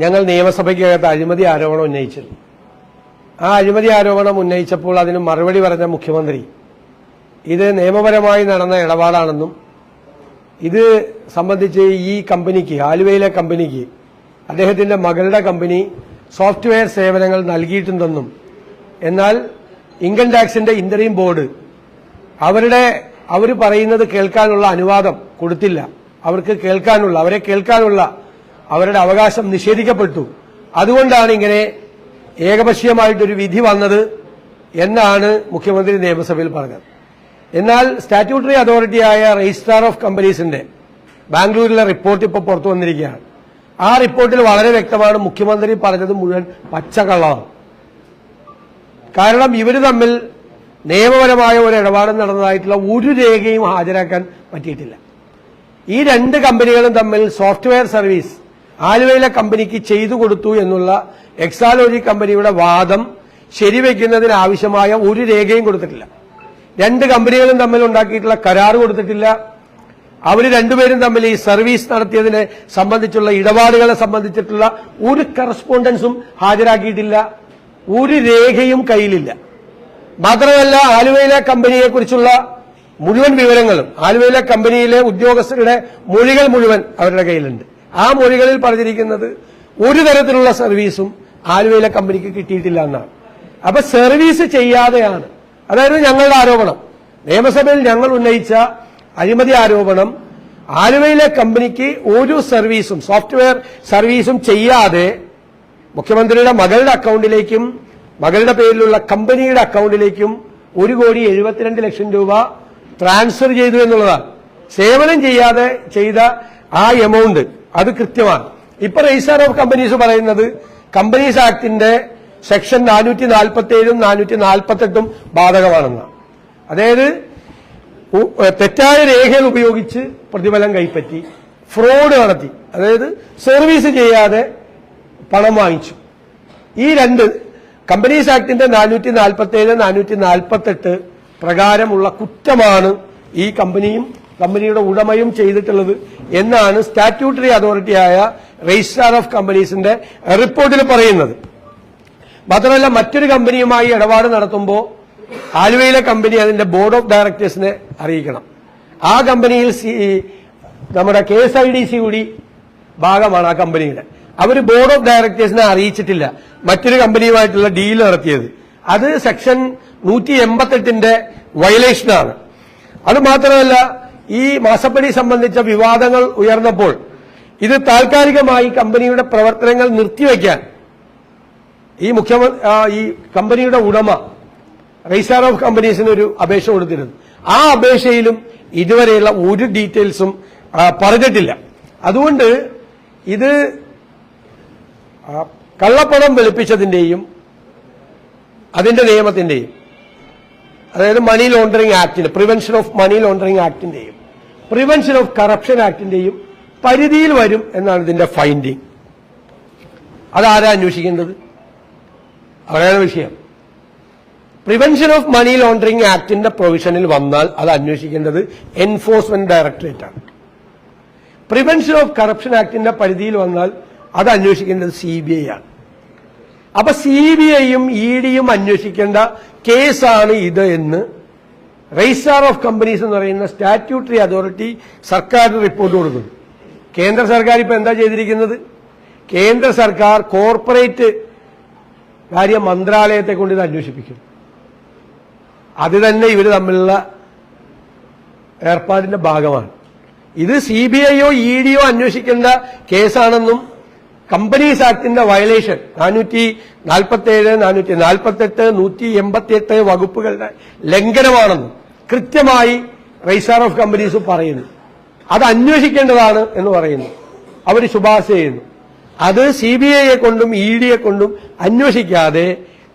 ഞങ്ങൾ നിയമസഭയ്ക്കകത്ത് അഴിമതി ആരോപണം ഉന്നയിച്ചിരുന്നു. ആ അഴിമതി ആരോപണം ഉന്നയിച്ചപ്പോൾ അതിന് മറുപടി പറഞ്ഞ മുഖ്യമന്ത്രി ഇത് നിയമപരമായി നടന്ന ഇടപാടാണെന്നും ഇത് സംബന്ധിച്ച് ഈ കമ്പനിക്ക്, ആലുവയിലെ കമ്പനിക്ക് അദ്ദേഹത്തിന്റെ മകളുടെ കമ്പനി സോഫ്റ്റ്വെയർ സേവനങ്ങൾ നൽകിയിട്ടുണ്ടെന്നും എന്നാൽ ഇൻകം ടാക്സിന്റെ ഇന്ററിം ബോർഡ് അവർ പറയുന്നത് കേൾക്കാനുള്ള അനുവാദം കൊടുത്തില്ല. അവരെ കേൾക്കാനുള്ള അവരുടെ അവകാശം നിഷേധിക്കപ്പെട്ടു. അതുകൊണ്ടാണ് ഇങ്ങനെ ഏകപക്ഷീയമായിട്ടൊരു വിധി വന്നത് എന്നാണ് മുഖ്യമന്ത്രി നിയമസഭയിൽ പറഞ്ഞത്. എന്നാൽ സ്റ്റാറ്റ്യൂട്ടറി അതോറിറ്റിയായ രജിസ്ട്രാർ ഓഫ് കമ്പനീസിന്റെ ബാംഗ്ലൂരിലെ റിപ്പോർട്ട് ഇപ്പോൾ പുറത്തു വന്നിരിക്കുകയാണ്. ആ റിപ്പോർട്ടിൽ വളരെ വ്യക്തമാണ് മുഖ്യമന്ത്രി പറഞ്ഞത് മുഴുവൻ പച്ചക്കള്ളമാണ്. കാരണം ഇവർ തമ്മിൽ നിയമപരമായ ഒരു ഇടപാടും നടന്നതായിട്ടുള്ള ഒരു രേഖയും ഹാജരാക്കാൻ പറ്റിയിട്ടില്ല. ഈ രണ്ട് കമ്പനികളും തമ്മിൽ സോഫ്റ്റ്വെയർ സർവീസ് ആലുവയിലെ കമ്പനിക്ക് ചെയ്തു കൊടുത്തു എന്നുള്ള എക്സാലോജി കമ്പനിയുടെ വാദം ശരിവെക്കുന്നതിന് ആവശ്യമായ ഒരു രേഖയും കൊടുത്തിട്ടില്ല. രണ്ട് കമ്പനികളും തമ്മിൽ ഉണ്ടാക്കിയിട്ടുള്ള കരാർ കൊടുത്തിട്ടില്ല. അവർ രണ്ടുപേരും തമ്മിൽ ഈ സർവീസ് നടത്തിയതിനെ സംബന്ധിച്ചുള്ള ഇടപാടുകളെ സംബന്ധിച്ചിട്ടുള്ള ഒരു കറസ്പോണ്ടൻസും ഹാജരാക്കിയിട്ടില്ല. ഒരു രേഖയും കയ്യിലില്ല. മാത്രമല്ല ആലുവയിലെ കമ്പനിയെക്കുറിച്ചുള്ള മുഴുവൻ വിവരങ്ങളും ആലുവയിലെ കമ്പനിയിലെ ഉദ്യോഗസ്ഥരുടെ മൊഴികൾ മുഴുവൻ അവരുടെ കയ്യിലുണ്ട്. ആ മൊഴികളിൽ പറഞ്ഞിരിക്കുന്നത് ഒരു തരത്തിലുള്ള സർവീസും ആലുവയിലെ കമ്പനിക്ക് കിട്ടിയിട്ടില്ല എന്നാണ്. അപ്പൊ സർവീസ് ചെയ്യാതെയാണ്, അതായത് ഞങ്ങളുടെ ആരോപണം, നിയമസഭയിൽ ഞങ്ങൾ ഉന്നയിച്ച അഴിമതി ആരോപണം, ആലുവയിലെ കമ്പനിക്ക് ഒരു സർവീസും സോഫ്റ്റ്വെയർ സർവീസും ചെയ്യാതെ മുഖ്യമന്ത്രിയുടെ മകളുടെ അക്കൌണ്ടിലേക്കും മകളുടെ പേരിലുള്ള കമ്പനിയുടെ അക്കൌണ്ടിലേക്കും 1,72,00,000 രൂപ ട്രാൻസ്ഫർ ചെയ്തു എന്നുള്ളതാണ്. സേവനം ചെയ്യാതെ ചെയ്ത ആ എമൗണ്ട് അത് കൃത്യമാണ്. ഇപ്പൊ രജിസ്ട്രാർ ഓഫ് കമ്പനീസ് പറയുന്നത് കമ്പനീസ് ആക്ടിന്റെ സെക്ഷൻ 447 448 ബാധകമാണെന്നാണ്. അതായത് തെറ്റായ രേഖകൾ ഉപയോഗിച്ച് പ്രതിഫലം കൈപ്പറ്റി, ഫ്രോഡ് നടത്തി, അതായത് സർവീസ് ചെയ്യാതെ പണം വാങ്ങിച്ചു. ഈ രണ്ട് കമ്പനീസ് ആക്ടിന്റെ 447 448 പ്രകാരമുള്ള കുറ്റമാണ് ഈ കമ്പനിയും കമ്പനിയുടെ ഉടമയും ചെയ്തിട്ടുള്ളത് എന്നാണ് സ്റ്റാറ്റ്യൂട്ടറി അതോറിറ്റിയായ രജിസ്ട്രാർ ഓഫ് കമ്പനീസിന്റെ റിപ്പോർട്ടിൽ പറയുന്നത്. മാത്രമല്ല മറ്റൊരു കമ്പനിയുമായി ഇടപാട് നടത്തുമ്പോൾ ആലുവയിലെ കമ്പനി അതിന്റെ ബോർഡ് ഓഫ് ഡയറക്ടേഴ്സിനെ അറിയിക്കണം. ആ കമ്പനിയിൽ നമ്മുടെ KSIDC കൂടി ഭാഗമാണ് ആ കമ്പനിയുടെ. അവർ ബോർഡ് ഓഫ് ഡയറക്ടേഴ്സിനെ അറിയിച്ചിട്ടില്ല മറ്റൊരു കമ്പനിയുമായിട്ടുള്ള ഡീൽ നടത്തിയത്. അത് സെക്ഷൻ 188 വയലേഷനാണ്. അത് മാത്രമല്ല ഈ മാസപ്പടി സംബന്ധിച്ച വിവാദങ്ങൾ ഉയർന്നപ്പോൾ ഇത് താൽക്കാലികമായി കമ്പനിയുടെ പ്രവർത്തനങ്ങൾ നിർത്തിവെക്കാൻ ഈ കമ്പനിയുടെ ഉടമ രജിസ്ട്രാർ ഓഫ് കമ്പനീസിന് ഒരു അപേക്ഷ കൊടുത്തിരുന്നു. ആ അപേക്ഷയിലും ഇതുവരെയുള്ള ഒരു ഡീറ്റെയിൽസും പറഞ്ഞിട്ടില്ല. അതുകൊണ്ട് ഇത് കള്ളപ്പണം വെളുപ്പിച്ചതിന്റെയും അതിന്റെ നിയമത്തിന്റെയും, അതായത് മണി ലോണ്ടറിംഗ് ആക്ടിന്റെ, പ്രിവെൻഷൻ ഓഫ് മണി ലോണ്ടറിംഗ് ആക്ടിന്റെയും പ്രിവെൻഷൻ ഓഫ് കറപ്ഷൻ ആക്ടിന്റെയും പരിധിയിൽ വരും എന്നാണ് ഇതിന്റെ ഫൈൻഡിങ്. അതാരാ അന്വേഷിക്കേണ്ടത്? അവരാണ് വിഷയം. പ്രിവെൻഷൻ ഓഫ് മണി ലോണ്ടറിംഗ് ആക്ടിന്റെ പ്രൊവിഷനിൽ വന്നാൽ അത് അന്വേഷിക്കേണ്ടത് എൻഫോഴ്സ്മെന്റ് ഡയറക്ടറേറ്റ് ആണ്. പ്രിവെൻഷൻ ഓഫ് കറപ്ഷൻ ആക്ടിന്റെ പരിധിയിൽ വന്നാൽ അത് അന്വേഷിക്കേണ്ടത് CBI ആണ്. അപ്പൊ CBIയും EDയും അന്വേഷിക്കേണ്ട കേസാണ് ഇത് എന്ന് രജിസ്ട്രാർ ഓഫ് കമ്പനീസ് എന്ന് പറയുന്ന സ്റ്റാറ്റ്യൂട്ടറി അതോറിറ്റി സർക്കാരിന് റിപ്പോർട്ട് കൊടുക്കുന്നു. കേന്ദ്ര സർക്കാർ ഇപ്പൊ എന്താ ചെയ്തിരിക്കുന്നത്? കേന്ദ്ര സർക്കാർ കോർപ്പറേറ്റ് കാര്യ മന്ത്രാലയത്തെ കൊണ്ട് ഇത് അന്വേഷിപ്പിക്കും. അത് തന്നെ ഇവർ തമ്മിലുള്ള ഏർപ്പാടിന്റെ ഭാഗമാണ്. ഇത് CBIയോ EDയോ അന്വേഷിക്കേണ്ട കേസാണെന്നും കമ്പനീസ് ആക്ടിന്റെ വയലേഷൻ 447 448 188 വകുപ്പുകളുടെ ലംഘനമാണെന്നും കൃത്യമായി രജിസ്ട്രാർ ഓഫ് കമ്പനീസ് പറയുന്നു. അത് അന്വേഷിക്കേണ്ടതാണ് എന്ന് പറയുന്നു. അവർ ശുപാർശ ചെയ്യുന്നു. അത് CBIയെ കൊണ്ടും EDയെ കൊണ്ടും അന്വേഷിക്കാതെ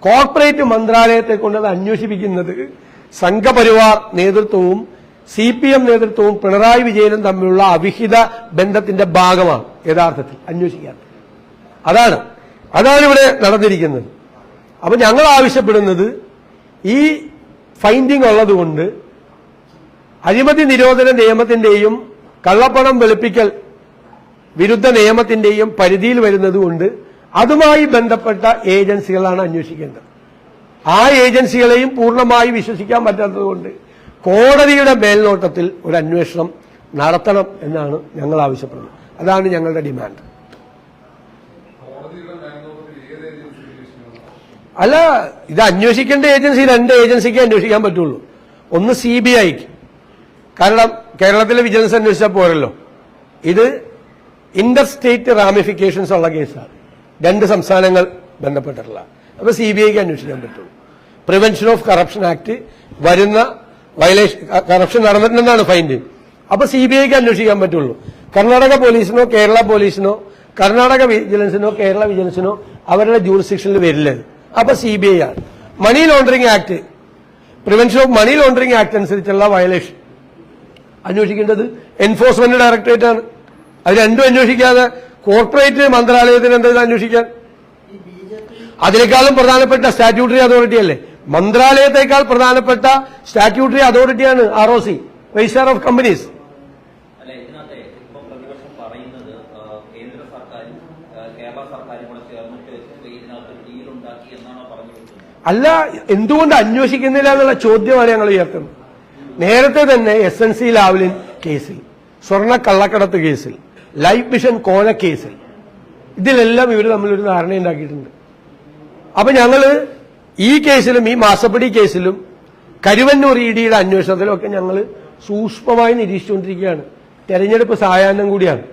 കോർപ്പറേറ്റ് മന്ത്രാലയത്തെ കൊണ്ട് അത് അന്വേഷിപ്പിക്കുന്നത് സംഘപരിവാർ നേതൃത്വവും CPM നേതൃത്വവും പിണറായി വിജയനും തമ്മിലുള്ള അവിഹിത ബന്ധത്തിന്റെ ഭാഗമാണ് യഥാർത്ഥത്തിൽ അന്വേഷിക്കാത്തത്. അതാണ് ഇവിടെ നടന്നിരിക്കുന്നത്. അപ്പൊ ഞങ്ങൾ ആവശ്യപ്പെടുന്നത് ഈ ഫൈൻഡിംഗ് ഉള്ളതുകൊണ്ട് അഴിമതി നിരോധന നിയമത്തിന്റെയും കള്ളപ്പണം വെളുപ്പിക്കൽ വിരുദ്ധ നിയമത്തിന്റെയും പരിധിയിൽ വരുന്നതുകൊണ്ട് അതുമായി ബന്ധപ്പെട്ട ഏജൻസികളാണ് അന്വേഷിക്കേണ്ടത്. ആ ഏജൻസികളെയും പൂർണ്ണമായി വിശ്വസിക്കാൻ പറ്റാത്തതുകൊണ്ട് കോടതിയുടെ മേൽനോട്ടത്തിൽ ഒരു അന്വേഷണം നടത്തണം എന്നാണ് ഞങ്ങൾ ആവശ്യപ്പെടുന്നത്. അതാണ് ഞങ്ങളുടെ ഡിമാൻഡ്. അല്ല, ഇത് അന്വേഷിക്കേണ്ട ഏജൻസി രണ്ട് ഏജൻസിക്ക് അന്വേഷിക്കാൻ പറ്റുള്ളൂ. ഒന്ന് CBIക്ക്, കാരണം കേരളത്തിലെ വിജിലൻസ് അന്വേഷിച്ചാൽ പോരല്ലോ. ഇത് ഇന്റർ സ്റ്റേറ്റ് റാമിഫിക്കേഷൻസ് ഉള്ള കേസാണ്, രണ്ട് സംസ്ഥാനങ്ങൾ ബന്ധപ്പെട്ടിട്ടുള്ള. അപ്പൊ CBIക്ക് അന്വേഷിക്കാൻ പറ്റുള്ളൂ. പ്രിവെൻഷൻ ഓഫ് കറപ്ഷൻ ആക്ട് വരുന്ന വയലേഷൻ, കറപ്ഷൻ നടന്നിട്ടുണ്ടെന്നാണ് ഫൈൻഡ്. അപ്പൊ CBIക്ക് അന്വേഷിക്കാൻ പറ്റുള്ളൂ. കർണാടക പോലീസിനോ കേരള പോലീസിനോ കർണാടക വിജിലൻസിനോ കേരള വിജിലൻസിനോ അവരുടെ ജൂറിസ്ഡിക്ഷനിൽ വരില്ല. അപ്പൊ CBI ആണ്. Money laundering act, prevention of money laundering act അനുസരിച്ചുള്ള വയലേഷൻ അന്വേഷിക്കേണ്ടത് എൻഫോഴ്സ്മെന്റ് ഡയറക്ടറേറ്റ് ആണ്. അത് രണ്ടും അന്വേഷിക്കാതെ കോർപ്പറേറ്റ് മന്ത്രാലയത്തിന് എന്താ അന്വേഷിക്കാൻ? അതിനേക്കാളും പ്രധാനപ്പെട്ട സ്റ്റാറ്റ്യൂട്ടറി അതോറിറ്റി അല്ലേ? മന്ത്രാലയത്തെക്കാൾ പ്രധാനപ്പെട്ട സ്റ്റാറ്റ്യൂട്ടറി അതോറിറ്റിയാണ് ROC, രജിസ്ട്രാർ ഓഫ് കമ്പനീസ്. അല്ല, എന്തുകൊണ്ട് അന്വേഷിക്കുന്നില്ല എന്നുള്ള ചോദ്യമാണ് ഞങ്ങൾ ഉയർത്തുന്നത്. നേരത്തെ തന്നെ SNC ലാവ്ലിൻ കേസിൽ, സ്വർണ്ണ കള്ളക്കടത്ത് കേസിൽ, ലൈഫ് മിഷൻ കോഴ കേസിൽ, ഇതിലെല്ലാം ഇവർ തമ്മിലൊരു ധാരണയുണ്ടാക്കിയിട്ടുണ്ട്. അപ്പൊ ഞങ്ങള് ഈ കേസിലും ഈ മാസപ്പടി കേസിലും കരുവന്നൂർ EDയുടെ അന്വേഷണത്തിലും ഒക്കെ ഞങ്ങൾ സൂക്ഷ്മമായി നിരീക്ഷിച്ചുകൊണ്ടിരിക്കുകയാണ്. തെരഞ്ഞെടുപ്പ് സായാഹ്നം കൂടിയാണ്.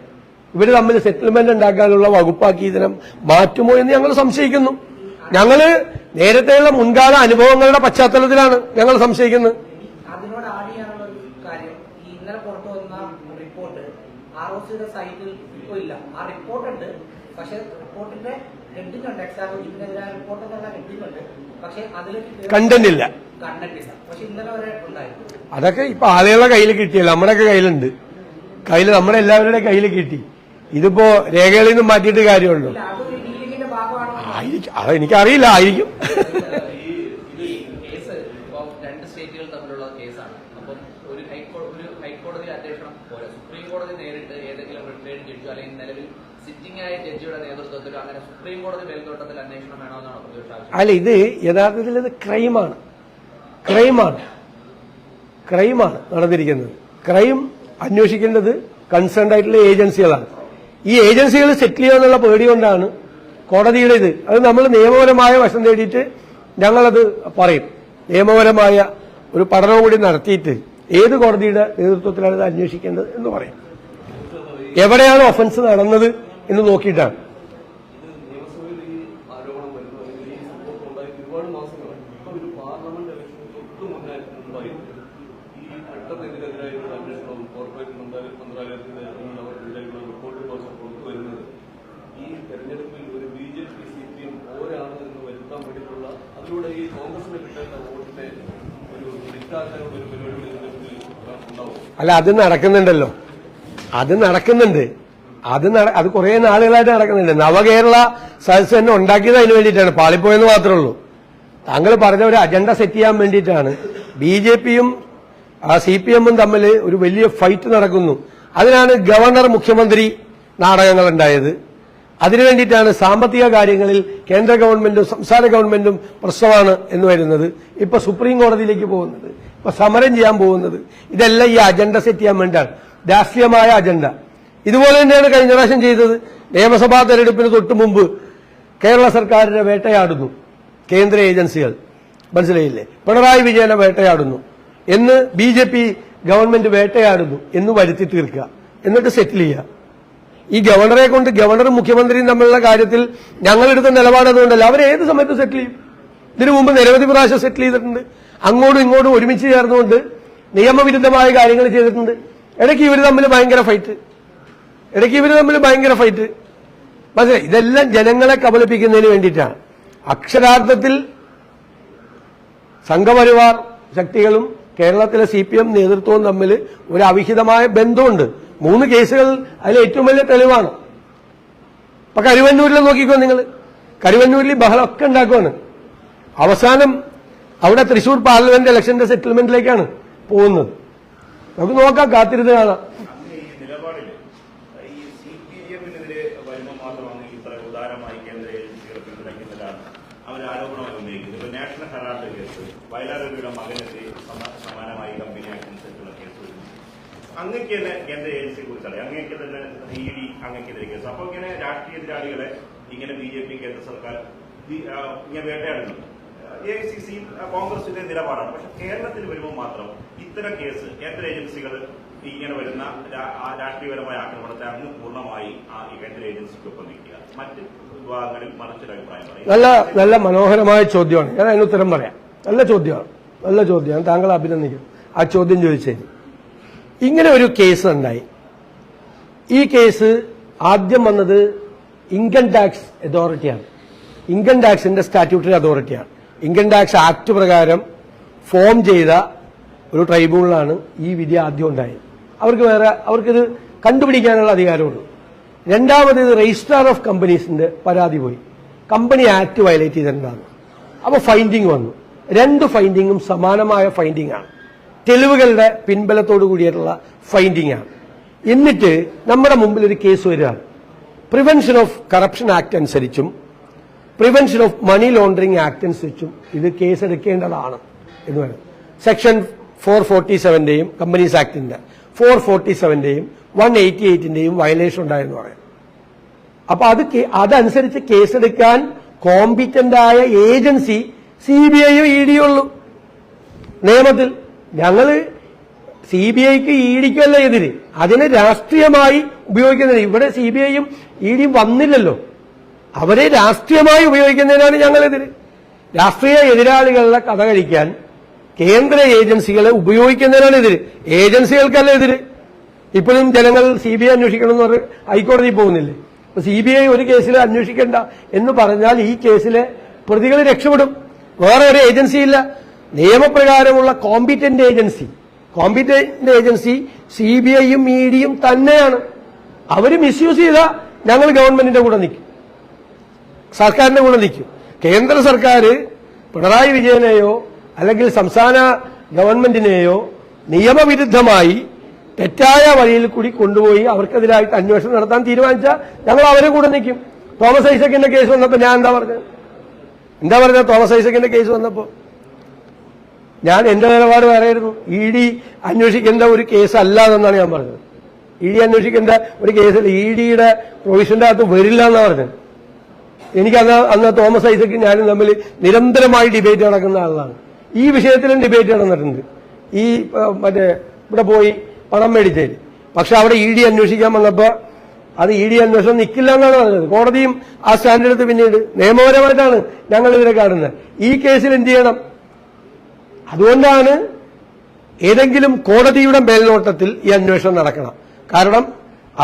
ഇവർ തമ്മിൽ സെറ്റിൽമെന്റ് ഉണ്ടാക്കാനുള്ള വകുപ്പാക്കി ഇതിനെ മാറ്റുമോ എന്ന് ഞങ്ങൾ സംശയിക്കുന്നു. ഞങ്ങള് നേരത്തെയുള്ള മുൻകാല അനുഭവങ്ങളുടെ പശ്ചാത്തലത്തിലാണ് ഞങ്ങൾ സംശയിക്കുന്നത്. അതിനോട് ആഡ് ചെയ്യാനുള്ള ഒരു കാര്യം, ഈ ഇന്നലെ പുറത്തു വന്ന റിപ്പോർട്ട് ROCയുടെ സൈറ്റിൽ ഇപ്പോൾ ഇല്ല. ആ റിപ്പോർട്ട് ഉണ്ട്, പക്ഷെ റിപ്പോർട്ടിന്റെ ഹെഡിംഗ് ഉണ്ട്, എക്സാമിനെതിരായ റിപ്പോർട്ട് എന്നുള്ള ഹെഡിംഗ് ഉണ്ട്, പക്ഷെ അതിലേക്ക് കണ്ടന്റ് ഇല്ല. പക്ഷെ ഇന്നലെ വരെ ഉണ്ടായിരുന്നു. അതൊക്കെ ഇപ്പൊ ആളുകളുടെ കയ്യിൽ കിട്ടിയല്ലോ, നമ്മുടെയൊക്കെ കയ്യിലുണ്ട്. നമ്മുടെ എല്ലാവരുടെ കയ്യിൽ കിട്ടി. ഇതിപ്പോ രേഖകളിൽ നിന്ന് മാറ്റിയിട്ട് കാര്യമുണ്ടോ? അതെനിക്കറിയില്ല, ആയിരിക്കും. രണ്ട് സ്റ്റേറ്റുകൾ തമ്മിലുള്ള കേസാണ്. അപ്പം ഒരു ഹൈക്കോടതി അന്വേഷണം പോലെ സുപ്രീം കോടതി നേരിട്ട് ഏതെങ്കിലും റിട്ടയർഡ് ജഡ്ജോ അല്ലെങ്കിൽ നിലവിൽ സിറ്റിംഗ് ആയ ജഡ്ജിയുടെ നേതൃത്വത്തിലോ അങ്ങനെ സുപ്രീം കോടതി മേൽനോട്ടത്തിൽ അന്വേഷണം വേണമെന്നാണ് പ്രതിപക്ഷ ആവശ്യം. അല്ല, ഇത് യഥാർത്ഥത്തിൽ ഇത് ക്രൈമാണ് നടന്നിരിക്കുന്നത്. ക്രൈം അന്വേഷിക്കേണ്ടത് കൺസേൺഡ് ആയിട്ടുള്ള ഏജൻസികളാണ്. ഈ ഏജൻസികൾ സെറ്റിൽ ചെയ്യാന്നുള്ള പേടി കൊണ്ടാണ് കോടതിയുടെ ഇത്. അത് നമ്മൾ നിയമപരമായ വശം തേടിയിട്ട് ഞങ്ങളത് പറയും. നിയമപരമായ ഒരു പഠനവും കൂടി നടത്തിയിട്ട് ഏത് കോടതിയുടെ നേതൃത്വത്തിലാണ് ഇത് അന്വേഷിക്കേണ്ടത് എന്ന് പറയും. എവിടെയാണ് ഒഫൻസ് നടന്നത് എന്ന് നോക്കിയിട്ടാണ്. അല്ല, അത് നടക്കുന്നുണ്ടല്ലോ, അത് കുറെ നാളുകളായിട്ട് നടക്കുന്നുണ്ട്. നവകേരള സദസ് തന്നെ ഉണ്ടാക്കിയത് അതിന് വേണ്ടിയിട്ടാണ്, പാളിപ്പോയെന്ന് മാത്രമേ ഉള്ളൂ. താങ്കൾ പറഞ്ഞ ഒരു അജണ്ട സെറ്റ് ചെയ്യാൻ വേണ്ടിയിട്ടാണ് BJPയും CPM തമ്മിൽ ഒരു വലിയ ഫൈറ്റ് നടക്കുന്നു. അതിനാണ് ഗവർണർ മുഖ്യമന്ത്രി നാടകങ്ങൾ ഉണ്ടായത്. അതിനു വേണ്ടിയിട്ടാണ് സാമ്പത്തിക കാര്യങ്ങളിൽ കേന്ദ്ര ഗവൺമെന്റും സംസ്ഥാന ഗവൺമെന്റും പ്രശ്നമാണ് എന്ന് വരുന്നത്. ഇപ്പൊ സുപ്രീം കോടതിയിലേക്ക് പോകുന്നത്, ഇപ്പൊ സമരം ചെയ്യാൻ പോകുന്നത്, ഇതെല്ലാം ഈ അജണ്ട സെറ്റ് ചെയ്യാൻ വേണ്ടിയാണ്, രാഷ്ട്രീയമായ അജണ്ട. ഇതുപോലെ തന്നെയാണ് കഴിഞ്ഞ പ്രാവശ്യം ചെയ്തത്. നിയമസഭാ തെരഞ്ഞെടുപ്പിന് തൊട്ടു മുമ്പ് കേരള സർക്കാരിനെ വേട്ടയാടുന്നു കേന്ദ്ര ഏജൻസികൾ, മനസ്സിലായില്ലേ? പിണറായി വിജയനെ വേട്ടയാടുന്നു എന്ന് BJP ഗവൺമെന്റ് വേട്ടയാടുന്നു എന്ന് വരുത്തി തീർക്കുക, എന്നിട്ട് സെറ്റിൽ ചെയ്യുക. ഈ ഗവർണറെ കൊണ്ട് ഗവർണറും മുഖ്യമന്ത്രിയും തമ്മിലുള്ള കാര്യത്തിൽ ഞങ്ങളെടുത്ത നിലപാട് അതുകൊണ്ടല്ല. അവരേത് സമയത്ത് സെറ്റിൽ ചെയ്യും. ഇതിനു മുമ്പ് നിരവധി പ്രാവശ്യം സെറ്റിൽ ചെയ്തിട്ടുണ്ട്. അങ്ങോട്ടും ഇങ്ങോട്ടും ഒരുമിച്ച് ചേർന്നുകൊണ്ട് നിയമവിരുദ്ധമായ കാര്യങ്ങൾ ചെയ്തിട്ടുണ്ട്. ഇടയ്ക്ക് ഇവർ തമ്മിൽ ഭയങ്കര ഫൈറ്റ്. മനസ്സിലായി? ഇതെല്ലാം ജനങ്ങളെ കബളിപ്പിക്കുന്നതിന് വേണ്ടിയിട്ടാണ്. അക്ഷരാർത്ഥത്തിൽ സംഘപരിവാർ ശക്തികളും കേരളത്തിലെ CPM നേതൃത്വവും തമ്മിൽ ഒരു അവിഹിതമായ ബന്ധമുണ്ട്. 3 കേസുകൾ അതിൽ ഏറ്റവും വലിയ തെളിവാണ്. ഇപ്പൊ കരുവന്നൂരിൽ നോക്കിക്കോ നിങ്ങൾ, കരുവന്നൂരിൽ ബഹളമൊക്കെ ഉണ്ടാക്കുവാണ്. അവസാനം അവിടെ തൃശൂർ പാർലമെന്റ് ഇലക്ഷന്റെ സെറ്റിൽമെന്റിലേക്കാണ് പോകുന്നത്. നമുക്ക് നോക്കാം, കാത്തിരുന്ന് കാണാം. ഈ നിലപാടില് ഈ CPM ഭാഗമായി കേന്ദ്ര ഏജൻസികൾ പിന്തുണയ്ക്കുന്നതാണ് അവർ ആരോപണമായി ഉന്നയിക്കുന്നത്. ഇപ്പൊ നാഷണൽ ഹെറാൾഡ് കേസ്, വയലാരവിയുടെ മകനെതിരെ സമാനമായി കമ്പനി ആക്ട് അനുസരിച്ചുള്ള കേസ് വരുന്നു. അങ്ങക്ക് തന്നെ കേന്ദ്ര ഏജൻസിയെ കുറിച്ചറിയാം, അങ്ങേക്ക് തന്നെ ED അങ്ങക്കെതിരെ കേസ്. അപ്പൊ ഇങ്ങനെ രാഷ്ട്രീയ എതിരാളികളെ ഇങ്ങനെ BJP കേന്ദ്ര സർക്കാർ ഇങ്ങനെ വേട്ടയാടുന്നുണ്ട്. AICC കോൺഗ്രസിന്റെ നിലപാടാണ്. പക്ഷെ കേരളത്തിൽ വരുമ്പോൾ മാത്രം ഇത്തരം കേസ് കേന്ദ്ര ഏജൻസികൾ ഇങ്ങനെ വരുന്ന രാഷ്ട്രീയപരമായ ആക്രമണത്തെ അങ്ങ് പൂർണ്ണമായി ഈ കേന്ദ്ര ഏജൻസിക്കൊപ്പം നിൽക്കുക, മറ്റ് വിഭാഗങ്ങളിൽ മറിച്ചൊരു അഭിപ്രായം പറയും. നല്ല മനോഹരമായ ചോദ്യമാണ്. ഞാൻ അതിന് ഉത്തരം പറയാം. നല്ല ചോദ്യമാണ്. താങ്കൾ അഭിനന്ദിക്കുന്നു ആ ചോദ്യം ചോദിച്ചത്. ഇങ്ങനെ ഒരു കേസ് ഉണ്ടായി. ഈ കേസ് ആദ്യം വന്നത് ഇൻകം ടാക്സ് അതോറിറ്റിയാണ്. ഇൻകം ടാക്സിന്റെ സ്റ്റാറ്റ്യൂട്ടറി അതോറിറ്റിയാണ്. ഇൻകം ടാക്സ് ആക്ട് പ്രകാരം ഫോം ചെയ്ത ഒരു ട്രൈബ്യൂണലാണ് ഈ വിധി ആദ്യം ഉണ്ടായത്. അവർക്കിത് കണ്ടുപിടിക്കാനുള്ള അധികാരമുള്ളൂ. രണ്ടാമത് ഇത് രജിസ്ട്രാർ ഓഫ് കമ്പനീസിന്റെ പരാതി പോയി, കമ്പനി ആക്ട് വയലേറ്റ് ചെയ്തിട്ടുണ്ടാകും. അപ്പൊ ഫൈൻഡിങ് വന്നു. രണ്ട് ഫൈൻഡിങ്ങും സമാനമായ ഫൈൻഡിംഗ് ആണ്, തെളിവുകളുടെ പിൻബലത്തോടു കൂടിയിട്ടുള്ള ഫൈൻഡിംഗ് ആണ്. എന്നിട്ട് നമ്മുടെ മുമ്പിൽ ഒരു കേസ് വരികയാണ്. പ്രിവെൻഷൻ ഓഫ് കറപ്ഷൻ ആക്ട് അനുസരിച്ചും prevention of money laundering act അനുസരിച്ചും ഇത് കേസെടുക്കേണ്ടതാണ് എന്ന് പറയാം. സെക്ഷൻ 447ന്റെയും കമ്പനീസ് ആക്ടിന്റെ 447ന്റെയും 188ന്റെയും വയലേഷൻ ഉണ്ടായെന്ന് പറയാം. അപ്പൊ അതനുസരിച്ച് കേസെടുക്കാൻ കോമ്പിറ്റന്റ് ആയ ഏജൻസി CBIയും EDയും ഉള്ളൂ നിയമത്തിൽ. ഞങ്ങള് CBIക്ക് EDക്കും അല്ല എതിര്, അതിനെ രാഷ്ട്രീയമായി ഉപയോഗിക്കുന്നതിന്. ഇവിടെ CBIയും EDയും വന്നില്ലല്ലോ, അവരെ രാഷ്ട്രീയമായി ഉപയോഗിക്കുന്നതിനാണ് ഞങ്ങളെതിര്. രാഷ്ട്രീയ എതിരാളികളുടെ കഥ കഴിക്കാൻ കേന്ദ്ര ഏജൻസികളെ ഉപയോഗിക്കുന്നതിനാണ് എതിര്, ഏജൻസികൾക്കല്ല എതിര്. ഇപ്പോഴും ജനങ്ങൾ CBI അന്വേഷിക്കണം എന്ന് പറഞ്ഞ് ഹൈക്കോടതിയിൽ പോകുന്നില്ലേ? അപ്പൊ CBI ഒരു കേസിൽ അന്വേഷിക്കേണ്ട എന്ന് പറഞ്ഞാൽ ഈ കേസിലെ പ്രതികൾ രക്ഷപ്പെടും. വേറെ ഒരു ഏജൻസിയില്ല. നിയമപ്രകാരമുള്ള കോമ്പിറ്റന്റ് ഏജൻസി CBIയും EDയും തന്നെയാണ്. അവര് മിസ്യൂസ് ചെയ്താൽ ഞങ്ങൾ ഗവൺമെന്റിന്റെ കൂടെ നിൽക്കും, സർക്കാരിന്റെ കൂടെ നിൽക്കും. കേന്ദ്ര സർക്കാർ പിണറായി വിജയനെയോ അല്ലെങ്കിൽ സംസ്ഥാന ഗവൺമെന്റിനെയോ നിയമവിരുദ്ധമായി തെറ്റായ വഴിയിൽ കൂടി കൊണ്ടുപോയി അവർക്കെതിരായിട്ട് അന്വേഷണം നടത്താൻ തീരുമാനിച്ചാൽ ഞങ്ങൾ അവരെ കൂടെ നിൽക്കും. തോമസ് ഐസക്കിന്റെ കേസ് വന്നപ്പോൾ ഞാൻ എന്താ പറഞ്ഞത്? തോമസ് ഐസക്കിന്റെ കേസ് വന്നപ്പോ ഞാൻ എന്റെ നിലപാട് പറയായിരുന്നു. ED അന്വേഷിക്കേണ്ട ഒരു കേസ് അല്ല എന്നാണ് ഞാൻ പറഞ്ഞത്. ED അന്വേഷിക്കേണ്ട ഒരു കേസിൽ EDയുടെ പ്രൊവിഷന്റെ അകത്ത് വരില്ല എന്നാണ് പറഞ്ഞത്. എനിക്ക് അന്ന് തോമസ് ഐസക്കും ഞാനും തമ്മിൽ നിരന്തരമായി ഡിബേറ്റ് നടക്കുന്ന ആളാണ്. ഈ വിഷയത്തിലും ഡിബേറ്റ് നടന്നിട്ടുണ്ട്. ഈ ഇവിടെ പോയി പണം മേടിച്ചതിൽ. പക്ഷെ അവിടെ ED അന്വേഷിക്കാൻ വന്നപ്പോ അത് ED അന്വേഷണം നിൽക്കില്ല എന്നാണ് പറഞ്ഞത്. കോടതിയും ആ സ്റ്റാൻഡ് എടുത്ത് പിന്നീട് നിയമപരമായിട്ടാണ് ഞങ്ങൾ ഇതിനെ കാണുന്നത്. ഈ കേസിൽ എന്ത് ചെയ്യണം? അതുകൊണ്ടാണ് ഏതെങ്കിലും കോടതിയുടെ മേൽനോട്ടത്തിൽ ഈ അന്വേഷണം നടക്കണം. കാരണം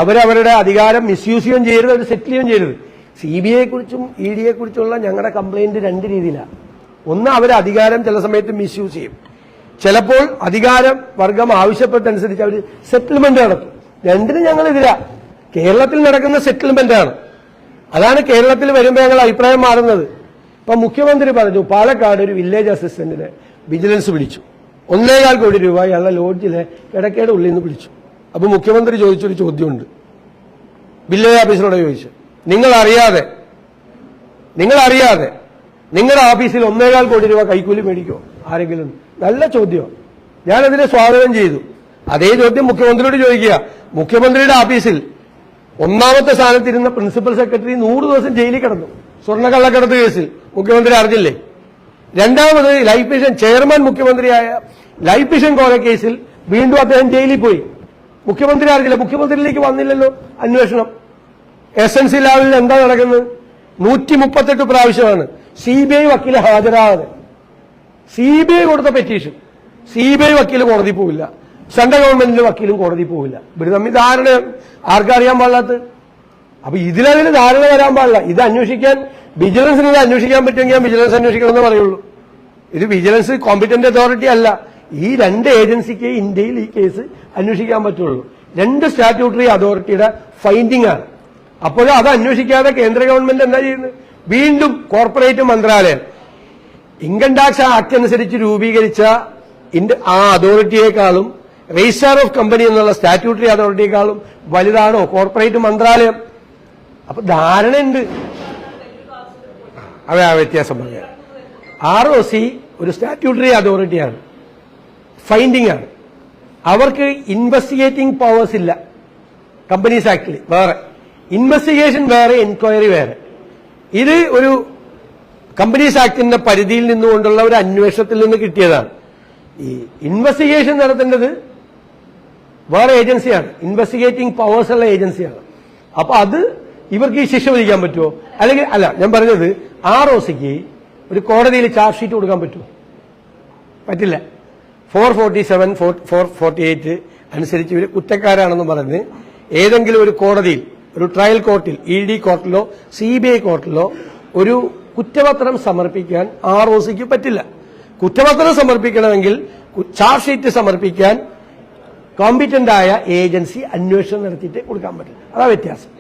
അവരവരുടെ അധികാരം മിസ്യൂസ് ചെയ്യുകയും ചെയ്യരുത്, അവർ സെറ്റിൽ ചെയ്യുകയും ചെയ്യരുത്. CBIയെ കുറിച്ചും EDയെ കുറിച്ചുള്ള ഞങ്ങളുടെ കംപ്ലൈന്റ് രണ്ട് രീതിയിലാണ്. ഒന്ന്, അവർ അധികാരം ചില സമയത്ത് മിസ്യൂസ് ചെയ്യും. ചിലപ്പോൾ അധികാരം വർഗം ആവശ്യപ്പെട്ടനുസരിച്ച് അവർ സെറ്റിൽമെന്റ് നടത്തും. രണ്ടിനും ഞങ്ങളെതിരാ. കേരളത്തിൽ നടക്കുന്ന സെറ്റിൽമെന്റാണ്. അതാണ് കേരളത്തിൽ വരുമ്പോൾ ഞങ്ങൾ അഭിപ്രായം മാറുന്നത്. ഇപ്പൊ മുഖ്യമന്ത്രി പറഞ്ഞു പാലക്കാട് ഒരു വില്ലേജ് അസിസ്റ്റന്റിനെ വിജിലൻസ് പിടിച്ചു. 1.25 കോടി രൂപ ഇയാളുടെ ലോഡ്ജിലെ കിടക്കയുടെ ഉള്ളിൽ നിന്ന് പിടിച്ചു. അപ്പൊ മുഖ്യമന്ത്രി ചോദിച്ചൊരു ചോദ്യമുണ്ട്, വില്ലേജ് ഓഫീസറോട് ചോദിച്ചു, നിങ്ങൾ അറിയാതെ നിങ്ങളുടെ ഓഫീസിൽ 1.25 കോടി രൂപ കൈക്കൂലി മേടിക്കോ ആരെങ്കിലും? നല്ല ചോദ്യം. ഞാനതിനെ സ്വാഗതം ചെയ്തു. അതേ ചോദ്യം മുഖ്യമന്ത്രിയോട് ചോദിക്കുക. മുഖ്യമന്ത്രിയുടെ ഓഫീസിൽ ഒന്നാമത്തെ സ്ഥാനത്തിരുന്ന പ്രിൻസിപ്പൽ സെക്രട്ടറി 100 ദിവസം ജയിലിൽ കിടന്നു സ്വർണ്ണക്കള്ളക്കടത്ത് കേസിൽ. മുഖ്യമന്ത്രി അറിഞ്ഞില്ലേ? രണ്ടാമത് ലൈഫ് മിഷൻ ചെയർമാൻ മുഖ്യമന്ത്രിയായ ലൈഫ് മിഷൻ കോഴ കേസിൽ വീണ്ടും അദ്ദേഹം ജയിലിൽ പോയി. മുഖ്യമന്ത്രി അറിഞ്ഞില്ല. മുഖ്യമന്ത്രിയിലേക്ക് വന്നില്ലല്ലോ അന്വേഷണം. SNC ലാവിൽ എന്താ നടക്കുന്നത്? 138 പ്രാവശ്യമാണ് CBI വക്കീൽ ഹാജരാകാതെ. CBI കൊടുത്ത പെറ്റീഷൻ, CBI വക്കീൽ കോടതി പോവില്ല, സെൻട്രൽ ഗവൺമെന്റിന്റെ വക്കീലും കോടതി പോവില്ല. ഇവര് തമ്മിൽ ധാരണ ആർക്കറിയാൻ പാടില്ലാത്ത. അപ്പൊ ഇതിലതിന് ധാരണ വരാൻ പാടില്ല. ഇത് അന്വേഷിക്കാൻ വിജിലൻസിന് അന്വേഷിക്കാൻ പറ്റുമെങ്കിൽ ഞാൻ വിജിലൻസ് അന്വേഷിക്കണമെന്ന് പറയുള്ളൂ. ഇത് വിജിലൻസ് കോമ്പിറ്റന്റ് അതോറിറ്റി അല്ല. ഈ രണ്ട് ഏജൻസിക്ക് ഇന്ത്യയിൽ ഈ കേസ് അന്വേഷിക്കാൻ പറ്റുള്ളൂ. രണ്ട് സ്റ്റാറ്റ്യൂട്ടറി അതോറിറ്റിയുടെ ഫൈൻഡിംഗ് ആണ്. അപ്പോഴും അത് അന്വേഷിക്കാതെ കേന്ദ്ര ഗവൺമെന്റ് എന്താ ചെയ്യുന്നത്? വീണ്ടും കോർപ്പറേറ്റ് മന്ത്രാലയം ഇൻകം ടാക്സ് ആക്ട് അനുസരിച്ച് രൂപീകരിച്ച ആ അതോറിറ്റിയെക്കാളും രജിസ്ട്രാർ ഓഫ് കമ്പനി എന്നുള്ള സ്റ്റാറ്റ്യൂട്ടറി അതോറിറ്റിയെക്കാളും വലുതാണോ കോർപ്പറേറ്റ് മന്ത്രാലയം? അപ്പൊ ധാരണയുണ്ട്. ആ വ്യത്യാസം പറയാം. ROC ഒരു സ്റ്റാറ്റ്യൂട്ടറി അതോറിറ്റിയാണ്, ഫൈൻഡിംഗ് ആണ്. അവർക്ക് ഇൻവെസ്റ്റിഗേറ്റിംഗ് പവേഴ്സ് ഇല്ല. കമ്പനീസ് ആക്ടിൽ വേറെ ഇൻവെസ്റ്റിഗേഷൻ, വേറെ എൻക്വയറി വേറെ. ഇത് ഒരു കമ്പനീസ് ആക്ടിന്റെ പരിധിയിൽ നിന്നുകൊണ്ടുള്ള ഒരു അന്വേഷണത്തിൽ നിന്ന് കിട്ടിയതാണ്. ഈ ഇൻവെസ്റ്റിഗേഷൻ നടത്തേണ്ടത് വേറെ ഏജൻസിയാണ്, ഇൻവെസ്റ്റിഗേറ്റിംഗ് പവേഴ്സ് ഉള്ള ഏജൻസിയാണ്. അപ്പൊ അത് ഇവർക്ക് ഈ ശിക്ഷ വിധിക്കാൻ പറ്റുമോ? അല്ലെങ്കിൽ അല്ല, ഞാൻ പറഞ്ഞത് ROCക്ക് ഒരു കോടതിയിൽ ചാർജ് ഷീറ്റ് കൊടുക്കാൻ പറ്റുമോ? പറ്റില്ല. 447, 448 അനുസരിച്ച് ഇവർ കുറ്റക്കാരാണെന്ന് പറഞ്ഞ് ഏതെങ്കിലും ഒരു കോടതിയിൽ, ഒരു ട്രയൽ കോർട്ടിൽ, ED കോർട്ടിലോ CBI കോർട്ടിലോ ഒരു കുറ്റപത്രം സമർപ്പിക്കാൻ ROCക്ക് പറ്റില്ല. കുറ്റപത്രം സമർപ്പിക്കണമെങ്കിൽ ചാർജ് ഷീറ്റ് സമർപ്പിക്കാൻ കോമ്പിറ്റന്റ് ആയ ഏജൻസി അന്വേഷണം നടത്തിയിട്ട് കൊടുക്കാൻ പറ്റില്ല. അതാ വ്യത്യാസം.